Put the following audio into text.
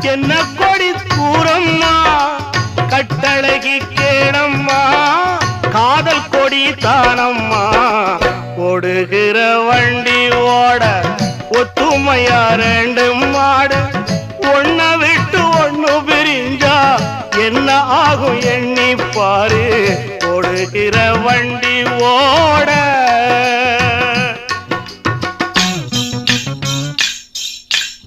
என்ன கொடி கூறம்மா கட்டழகி கேளம்மா காதல் கொடி தானம்மா ஓடுகிற வண்டி ஓட ஒத்துமையா ரெண்டு மாடு ஒன்ன விட்டு ஒண்ணு பிரிஞ்சா என்ன ஆகும் எண்ணி பாரு ஓடுகிற வண்டி ஓட